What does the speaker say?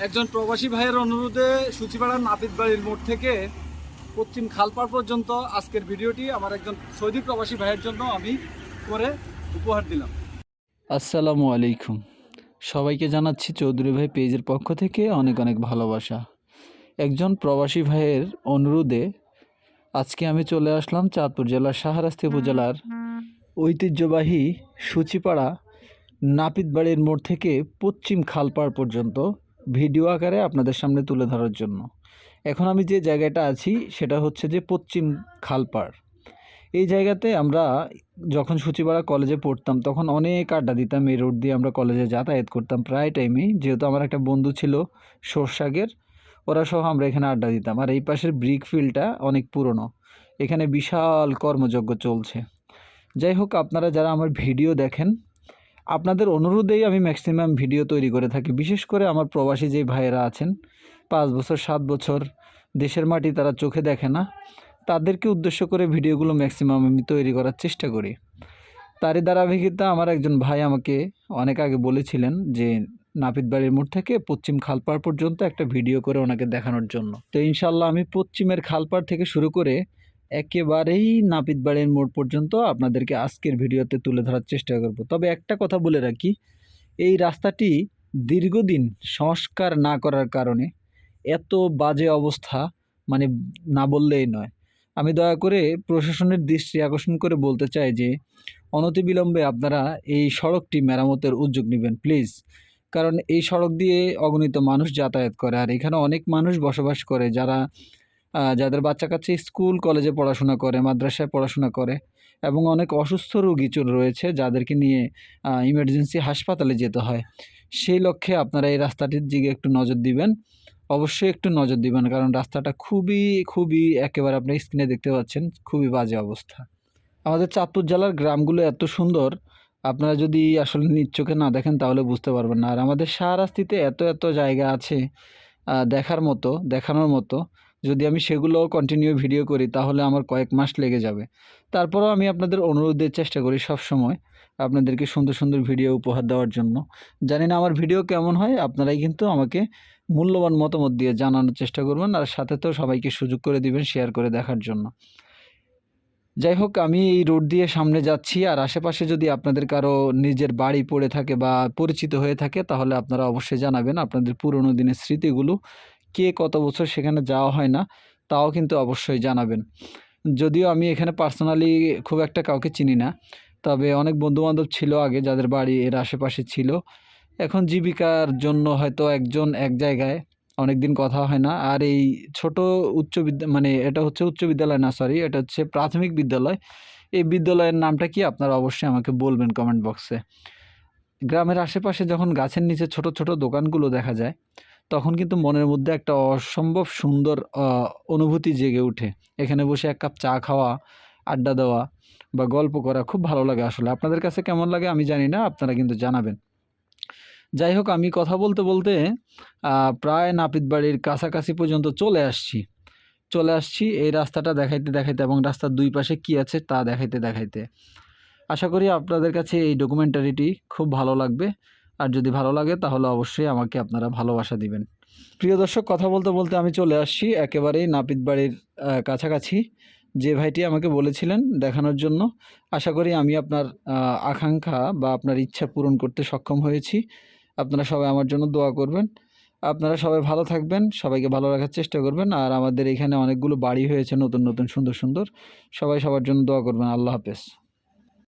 একজন প্রবাসী ভাইয়ের অনুরোধে সূচিপাড়ার নাপিত বাড়ির মোড় থেকে পশ্চিম খালপাড় পর্যন্ত আজকের ভিডিওটি আমার একজন সৌদি প্রবাসী ভাইয়ের জন্য আমি করে উপহার দিলাম। আসসালামু আলাইকুম। সবাইকে জানাচ্ছি চৌধুরী ভাই পেজের পক্ষ থেকে অনেক অনেক ভালোবাসা। একজন প্রবাসী ভাইয়ের অনুরোধে আজকে আমি চলে আসলাম চাঁদপুর জেলার শাহরাস্তি উপজেলার ঐতিহ্যবাহী সূচিপাড়া নাপিত বাড়ির মোড় থেকে পশ্চিম খালপাড় পর্যন্ত ভিডিও আকারে আপনাদের সামনে তুলে ধরার জন্য। এখন আমি যে জায়গাটা আছি সেটা হচ্ছে যে পশ্চিম খালপাড়। এই জায়গাতে আমরা যখন সূচিপাড়া কলেজে পড়তাম তখন অনেক আড্ডা দিতাম। এই রোড দিয়ে আমরা কলেজে যাতায়াত করতাম প্রায় টাইমেই, যেহেতু আমার একটা বন্ধু ছিল সরসাগের, ওরা সহ আমরা এখানে আড্ডা দিতাম। আর এই পাশের ব্রিক ফিল্ডটা অনেক পুরনো, এখানে বিশাল কর্মযজ্ঞ চলছে। যাই হোক, আপনারা যারা আমার ভিডিও দেখেন, আপনাদের অনুরোধেই আমি ম্যাক্সিমাম ভিডিও তৈরি করে থাকি। বিশেষ করে আমার প্রবাসী যে ভাইয়েরা আছেন 5 বছর 7 বছর দেশের মাটি তারা চোখে দেখে না, তাদেরকে উদ্দেশ্য করে ভিডিওগুলো ম্যাক্সিমাম আমি তৈরি করার চেষ্টা করি। তারই ধারাবাহিকতা আমার একজন ভাই আমাকে অনেক আগে বলেছিলেন যে নাপিত বাড়ির মোড় থেকে পশ্চিম খালপাড় পর্যন্ত একটা ভিডিও করে ওনাকে দেখানোর জন্য। তো ইনশাল্লাহ আমি পশ্চিমের খালপাড় থেকে শুরু করে একেবারেই নাপিত বাড়ির মোড় পর্যন্ত আপনাদেরকে আজকের ভিডিওতে তুলে ধরার চেষ্টা করব। তবে একটা কথা বলে রাখি, এই রাস্তাটি দীর্ঘদিন সংস্কার না করার কারণে এত বাজে অবস্থা, মানে না বললেই নয়। আমি দয়া করে প্রশাসনের দৃষ্টি আকর্ষণ করে বলতে চাই যে অনতিবিলম্বে আপনারা এই সড়কটি মেরামতের উদ্যোগ নেবেন প্লিজ। কারণ এই সড়ক দিয়ে অগণিত মানুষ যাতায়াত করে, আর এখানে অনেক মানুষ বসবাস করে যাদের বাচ্চা কাচ্চা স্কুল কলেজে পড়াশোনা করে, মাদ্রাসায় পড়াশোনা করে, এবং অনেক অসুস্থ রোগী রয়েছে যাদেরকে নিয়ে ইমার্জেন্সি হাসপাতালে যেতে হয়। সেই লক্ষ্যে আপনারা এই রাস্তাটির দিকে একটু নজর দিবেন, অবশ্যই একটু নজর দিবেন, কারণ রাস্তাটা খুবই খুবই একেবারে আপনি স্ক্রিনে দেখতে পাচ্ছেন খুবই বাজে অবস্থা। আমাদের চাঁদপুর জেলার গ্রামগুলো এত সুন্দর, আপনারা যদি আসলে নিজ চোখে না দেখেন তাহলে বুঝতে পারবেন না। আর আমাদের শাহরাস্তিতে এত এত জায়গা আছে দেখার মতো, দেখানোর মতো। যদি আমি সেগুলো কন্টিনিউ ভিডিও করি তাহলে আমার কয়েক মাস লেগে যাবে। তারপরেও আমি আপনাদের অনুরোধের চেষ্টা করি সব সময় আপনাদেরকে সুন্দর সুন্দর ভিডিও উপহার দেওয়ার জন্য। জানি না আমার ভিডিও কেমন হয়, আপনারাই কিন্তু আমাকে মূল্যবান মতামত দিয়ে জানানোর চেষ্টা করবেন, আর সাথে তো সবাইকে সুযোগ করে দিবেন শেয়ার করে দেখার জন্য। যাই হোক, আমি এই রোড দিয়ে সামনে যাচ্ছি, আর আশেপাশে যদি আপনাদের কারো নিজের বাড়ি পড়ে থাকে বা পরিচিত হয়ে থাকে তাহলে আপনারা অবশ্যই জানাবেন আপনাদের পুরনো দিনের স্মৃতিগুলো। কে কত বছর সেখানে যাওয়া হয় না তাও কিন্তু অবশ্যই জানাবেন। যদিও আমি এখানে পার্সোনালি খুব একটা কাউকে চিনি না, তবে অনেক বন্ধুবান্ধব ছিল আগে যাদের বাড়ি এর আশেপাশে ছিল। এখন জীবিকার জন্য হয়তো একজন এক জায়গায়, অনেক দিন কথা হয় না। আর এই ছোট মানে এটা হচ্ছে উচ্চ বিদ্যালয় না, সরি, এটা হচ্ছে প্রাথমিক বিদ্যালয়। এই বিদ্যালয়ের নামটা কি আপনারা অবশ্যই আমাকে বলবেন কমেন্ট বক্সে। গ্রামের আশেপাশে যখন গাছের নিচে ছোট ছোট দোকানগুলো দেখা যায় তখন কিন্তু মনের মধ্যে একটা অসম্ভব সুন্দর অনুভূতি জেগে ওঠে। এখানে বসে এক কাপ চা খাওয়া, আড্ডা দেওয়া বা গল্প করা খুব ভালো লাগে। আসলে আপনাদের কাছে কেমন লাগে আমি জানি না, আপনারা কিন্তু জানাবেন। যাই হোক, আমি কথা বলতে বলতে প্রায় নাপিত বাড়ির কাছাকাছি পর্যন্ত চলে আসছি এই রাস্তাটা দেখাইতে দেখাইতে, এবং রাস্তার দুই পাশে কি আছে তা দেখাইতে দেখাইতে। আশা করি আপনাদের কাছে এই ডকুমেন্টারিটি খুব ভালো লাগবে, আর যদি ভালো লাগে তাহলে অবশ্যই আমাকে আপনারা ভালোবাসা দিবেন। প্রিয় দর্শক, কথা বলতে বলতে আমি চলে আসছি একেবারেই নাপিত বাড়ির কাছাকাছি, যে ভাইটি আমাকে বলেছিলেন দেখানোর জন্য। আশা করি আমি আপনার আকাঙ্ক্ষা বা আপনার ইচ্ছা পূরণ করতে সক্ষম হয়েছি। আপনারা সবাই আমার জন্য দোয়া করবেন। আপনারা সবাই ভালো থাকবেন, সবাইকে ভালো রাখার চেষ্টা করবেন। আর আমাদের এখানে অনেকগুলো বাড়ি হয়েছে নতুন নতুন সুন্দর সুন্দর। সবাই সবার জন্য দোয়া করবেন। আল্লাহ হাফেজ।